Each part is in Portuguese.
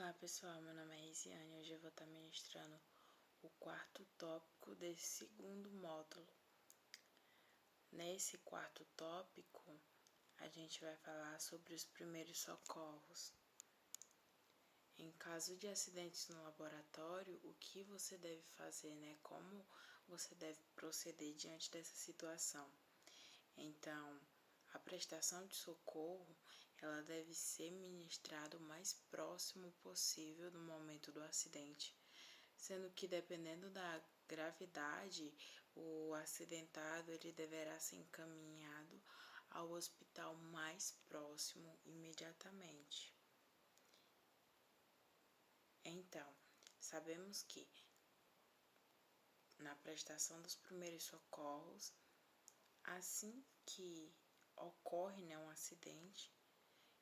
Olá pessoal, meu nome é Risiane e hoje eu vou estar ministrando o quarto tópico desse segundo módulo. Nesse quarto tópico, a gente vai falar sobre os primeiros socorros. Em caso de acidentes no laboratório, o que você deve fazer, Como você deve proceder diante dessa situação. Então, a prestação de socorro, ela deve ser ministrada o mais próximo possível do momento do acidente, sendo que dependendo da gravidade, o acidentado ele deverá ser encaminhado ao hospital mais próximo imediatamente. Então, sabemos que na prestação dos primeiros socorros, assim que ocorre um acidente,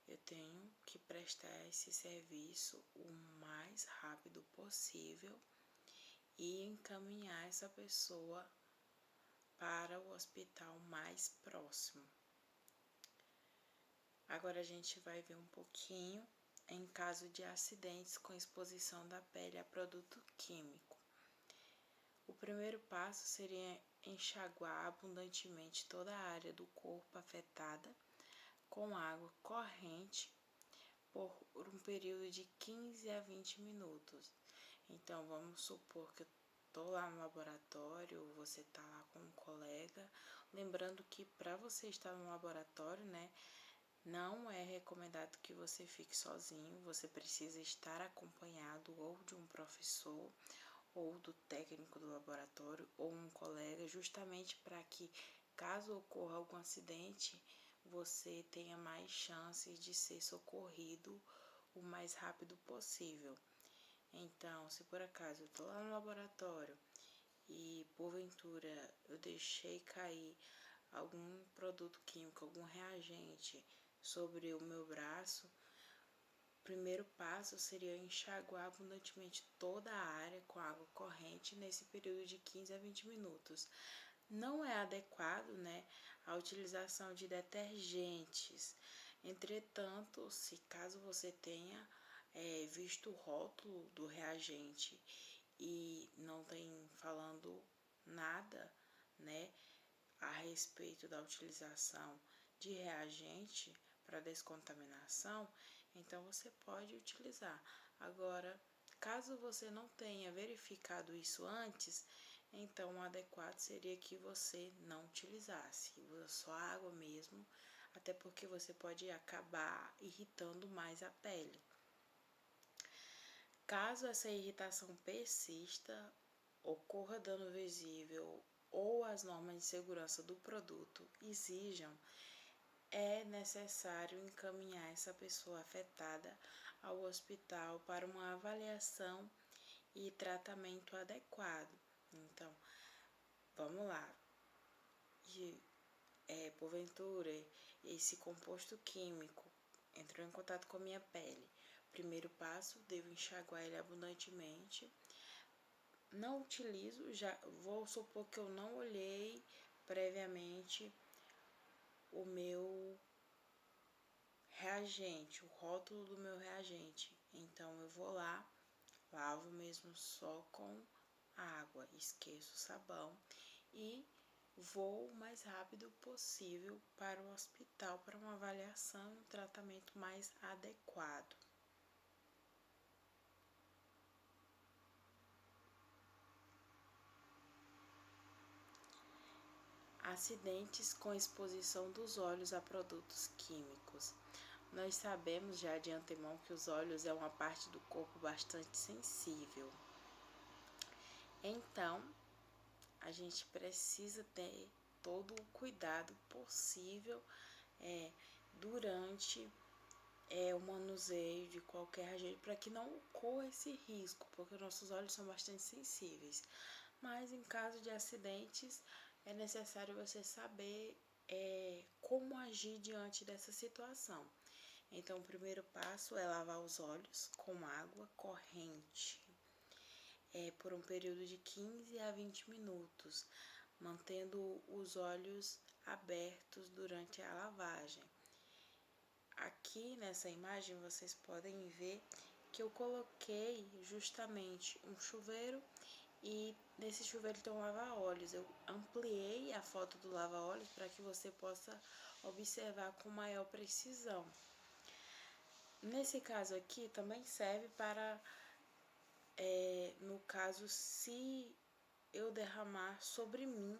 eu tenho que prestar esse serviço o mais rápido possível e encaminhar essa pessoa para o hospital mais próximo. Agora a gente vai ver um pouquinho em caso de acidentes com exposição da pele a produto químico. O primeiro passo seria enxaguar abundantemente toda a área do corpo afetada com água corrente por um período de 15 a 20 minutos. Então, vamos supor que eu estou lá no laboratório, você está lá com um colega. Lembrando que para você estar no laboratório, não é recomendado que você fique sozinho, você precisa estar acompanhado ou de um professor ou do técnico do laboratório ou um colega, justamente para que, caso ocorra algum acidente, você tenha mais chances de ser socorrido o mais rápido possível. Então, se por acaso eu estou lá no laboratório e porventura eu deixei cair algum produto químico, algum reagente sobre o meu braço, o primeiro passo seria enxaguar abundantemente toda a área com água corrente nesse período de 15 a 20 minutos. Não é adequado, a utilização de detergentes. Entretanto, se caso você tenha visto o rótulo do reagente e não tem falando nada, a respeito da utilização de reagente para descontaminação, então você pode utilizar. Agora, caso você não tenha verificado isso antes, então o adequado seria que você não utilizasse, usa só água mesmo, até porque você pode acabar irritando mais a pele. Caso essa irritação persista, ocorra dano visível ou as normas de segurança do produto exijam, é necessário encaminhar essa pessoa afetada ao hospital para uma avaliação e tratamento adequado. Então, vamos lá. Porventura, esse composto químico entrou em contato com a minha pele. Primeiro passo, devo enxaguar ele abundantemente. Não utilizo, já vou supor que eu não olhei previamente o meu reagente, o rótulo do meu reagente. Então, eu vou lá, lavo mesmo só com água, esqueço o sabão e vou o mais rápido possível para o hospital para uma avaliação e um tratamento mais adequado. Acidentes com exposição dos olhos a produtos químicos. Nós sabemos já de antemão que os olhos é uma parte do corpo bastante sensível. Então, a gente precisa ter todo o cuidado possível durante o manuseio de qualquer agente para que não ocorra esse risco, porque nossos olhos são bastante sensíveis. Mas em caso de acidentes, é necessário você saber como agir diante dessa situação. Então, o primeiro passo é lavar os olhos com água corrente por um período de 15 a 20 minutos, mantendo os olhos abertos durante a lavagem. Aqui nessa imagem vocês podem ver que eu coloquei justamente um chuveiro e nesse chuveiro tem um lava-óleos. Eu ampliei a foto do lava-óleos para que você possa observar com maior precisão. Nesse caso aqui também serve para, no caso, se eu derramar sobre mim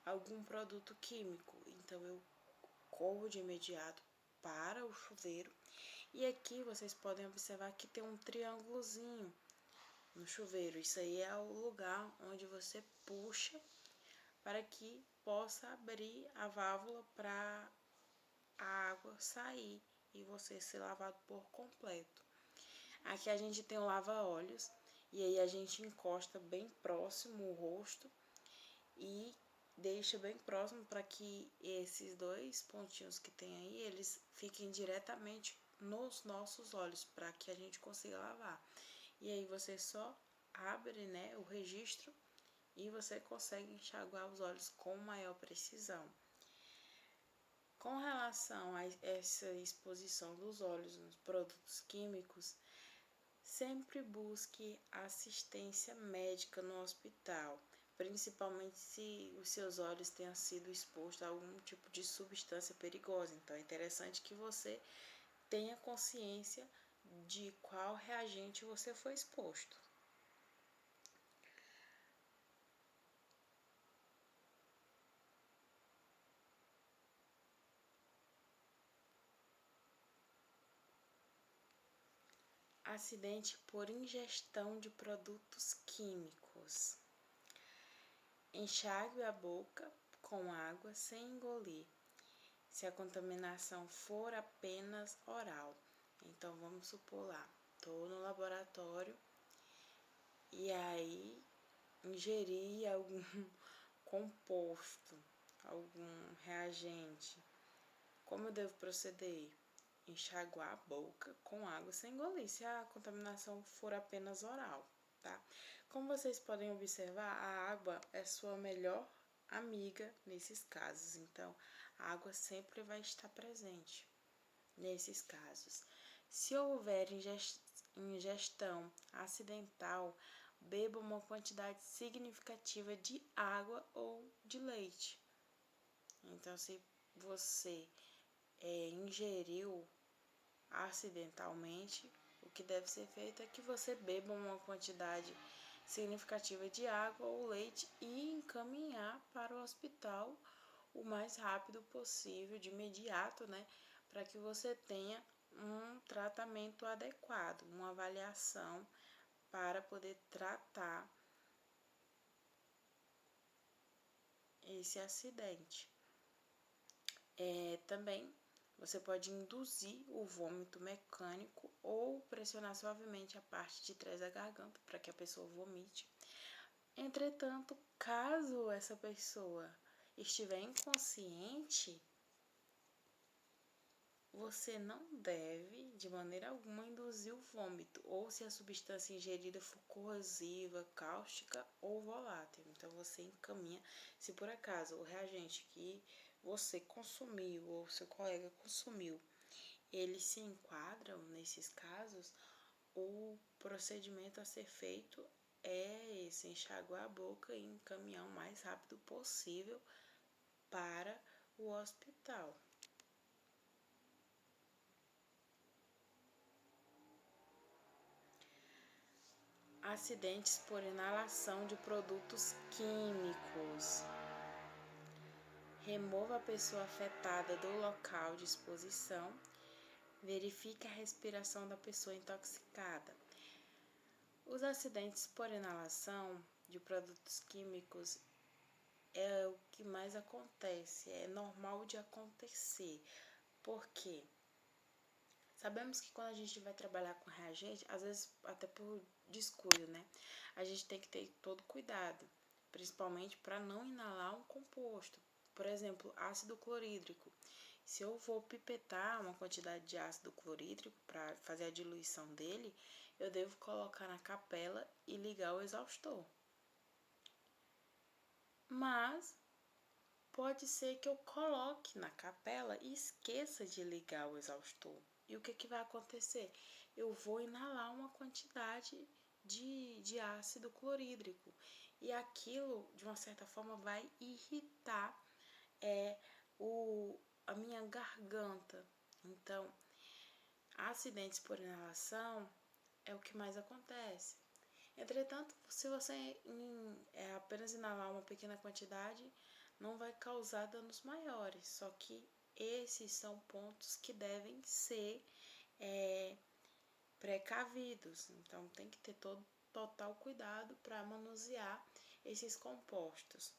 algum produto químico, então eu corro de imediato para o chuveiro. E aqui vocês podem observar que tem um triângulozinho no chuveiro. Isso aí é o lugar onde você puxa para que possa abrir a válvula para a água sair e você ser lavado por completo. Aqui a gente tem o lava-óleos e aí a gente encosta bem próximo o rosto e deixa bem próximo para que esses dois pontinhos que tem aí, eles fiquem diretamente nos nossos olhos, para que a gente consiga lavar. E aí você só abre, né, o registro e você consegue enxaguar os olhos com maior precisão. Com relação a essa exposição dos olhos nos produtos químicos, sempre busque assistência médica no hospital, principalmente se os seus olhos tenham sido expostos a algum tipo de substância perigosa. Então é interessante que você tenha consciência de qual reagente você foi exposto. Acidente por ingestão de produtos químicos. Enxague a boca com água sem engolir, se a contaminação for apenas oral. Então, vamos supor lá, estou no laboratório e aí ingeri algum composto, algum reagente. Como eu devo proceder? Enxaguar a boca com água sem engolir, se a contaminação for apenas oral, tá? Como vocês podem observar, a água é sua melhor amiga nesses casos, então a água sempre vai estar presente nesses casos. Se houver ingestão acidental, beba uma quantidade significativa de água ou de leite. Então, se você ingeriu acidentalmente, o que deve ser feito é que você beba uma quantidade significativa de água ou leite e encaminhar para o hospital o mais rápido possível, de imediato, né, para que você tenha um tratamento adequado, uma avaliação para poder tratar esse acidente. Também você pode induzir o vômito mecânico ou pressionar suavemente a parte de trás da garganta para que a pessoa vomite. Entretanto, caso essa pessoa estiver inconsciente, você não deve, de maneira alguma, induzir o vômito, ou se a substância ingerida for corrosiva, cáustica ou volátil. Então, você encaminha, se por acaso o reagente que você consumiu ou seu colega consumiu, eles se enquadram nesses casos, o procedimento a ser feito é esse: enxaguar a boca e encaminhar o mais rápido possível para o hospital. Acidentes por inalação de produtos químicos. Remova a pessoa afetada do local de exposição. Verifique a respiração da pessoa intoxicada. Os acidentes por inalação de produtos químicos é o que mais acontece, é normal de acontecer. Por quê? Sabemos que quando a gente vai trabalhar com reagente, às vezes até por descuido, né? A gente tem que ter todo cuidado, principalmente para não inalar um composto. Por exemplo, ácido clorídrico. Se eu vou pipetar uma quantidade de ácido clorídrico para fazer a diluição dele, eu devo colocar na capela e ligar o exaustor. Mas pode ser que eu coloque na capela e esqueça de ligar o exaustor. E o que vai acontecer? Eu vou inalar uma quantidade de ácido clorídrico. E aquilo, de uma certa forma, vai irritar a minha garganta. Então, acidentes por inalação é o que mais acontece. Entretanto, se você apenas inalar uma pequena quantidade, não vai causar danos maiores. Só que esses são pontos que devem ser precavidos. Então, tem que ter total cuidado para manusear esses compostos.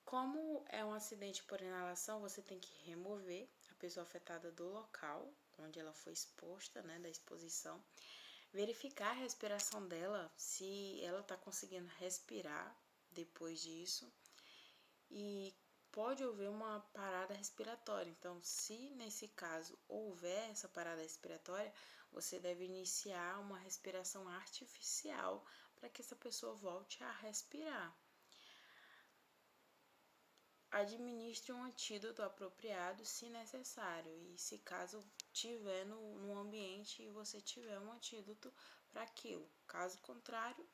Como é um acidente por inalação, você tem que remover a pessoa afetada do local onde ela foi exposta, né, da exposição, verificar a respiração dela, se ela está conseguindo respirar depois disso, e pode haver uma parada respiratória. Então, se nesse caso houver essa parada respiratória, você deve iniciar uma respiração artificial para que essa pessoa volte a respirar. Administre um antídoto apropriado se necessário, e se caso tiver no ambiente e você tiver um antídoto para aquilo. Caso contrário,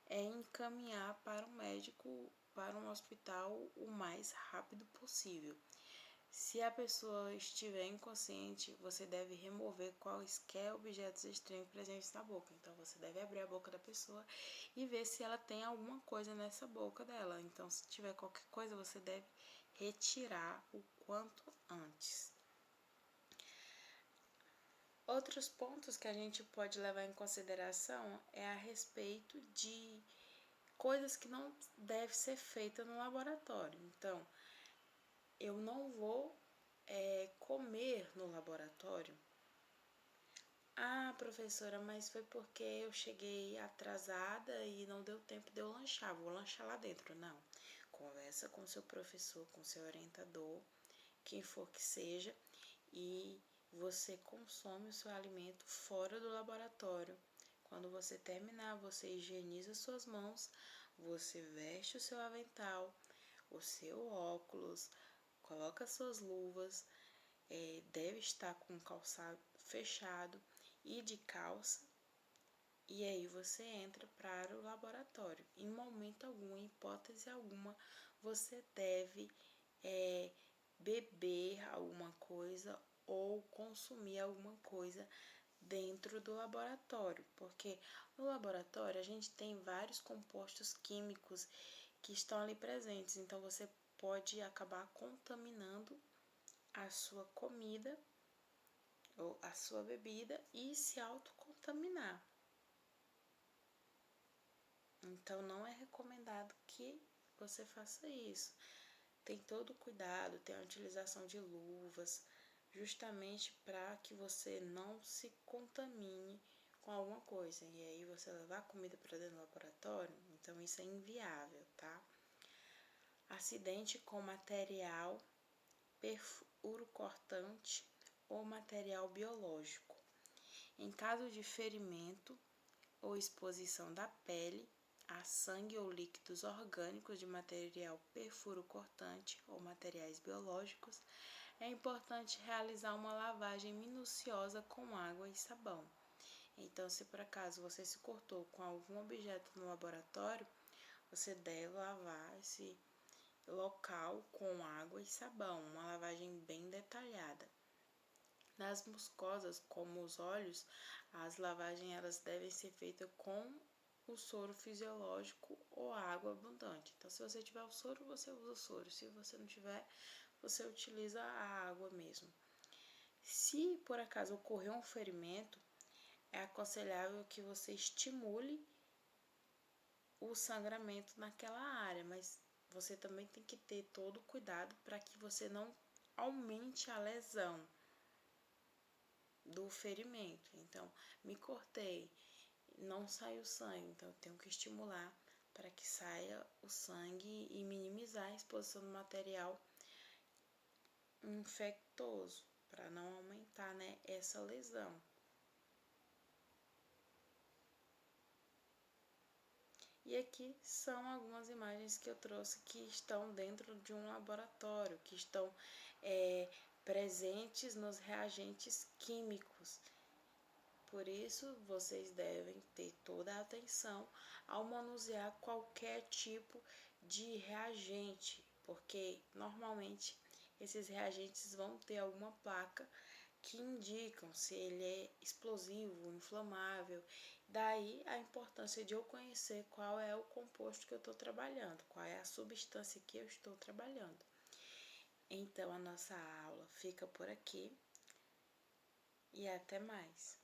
é encaminhar para um médico, para um hospital o mais rápido possível. Se a pessoa estiver inconsciente, você deve remover quaisquer objetos estranhos presentes na boca. Então, você deve abrir a boca da pessoa e ver se ela tem alguma coisa nessa boca dela. Então, se tiver qualquer coisa, você deve retirar o quanto antes. Outros pontos que a gente pode levar em consideração é a respeito de coisas que não devem ser feitas no laboratório. Então, eu não vou comer no laboratório. Ah, professora, mas foi porque eu cheguei atrasada e não deu tempo de eu lanchar. Vou lanchar lá dentro. Não. Conversa com seu professor, com seu orientador, quem for que seja, e você consome o seu alimento fora do laboratório. Quando você terminar, você higieniza suas mãos, você veste o seu avental, o seu óculos, coloca suas luvas, deve estar com o calçado fechado e de calça, e aí você entra para o laboratório. Em momento algum, em hipótese alguma, você deve beber alguma coisa ou consumir alguma coisa dentro do laboratório, porque no laboratório a gente tem vários compostos químicos que estão ali presentes, então você pode acabar contaminando a sua comida ou a sua bebida e se autocontaminar. Então, não é recomendado que você faça isso. Tem todo o cuidado, tem a utilização de luvas, justamente para que você não se contamine com alguma coisa. E aí, você levar comida para dentro do laboratório, então isso é inviável, tá? Acidente com material perfuro-cortante ou material biológico. Em caso de ferimento ou exposição da pele a sangue ou líquidos orgânicos de material perfuro-cortante ou materiais biológicos, é importante realizar uma lavagem minuciosa com água e sabão. Então, se por acaso você se cortou com algum objeto no laboratório, você deve lavar esse local com água e sabão, uma lavagem bem detalhada. Nas mucosas, como os olhos, as lavagens elas devem ser feitas com o soro fisiológico ou água abundante. Então, se você tiver o soro, você usa o soro. Se você não tiver, você utiliza a água mesmo. Se por acaso ocorrer um ferimento, é aconselhável que você estimule o sangramento naquela área, mas você também tem que ter todo o cuidado para que você não aumente a lesão do ferimento. Então, me cortei, não saiu sangue, então eu tenho que estimular para que saia o sangue e minimizar a exposição do material infectoso, para não aumentar, né, essa lesão. E aqui são algumas imagens que eu trouxe que estão dentro de um laboratório, que estão presentes nos reagentes químicos. Por isso, vocês devem ter toda a atenção ao manusear qualquer tipo de reagente, porque normalmente esses reagentes vão ter alguma placa que indicam se ele é explosivo, inflamável. Daí a importância de eu conhecer qual é o composto que eu estou trabalhando, qual é a substância que eu estou trabalhando. Então a nossa aula fica por aqui e até mais.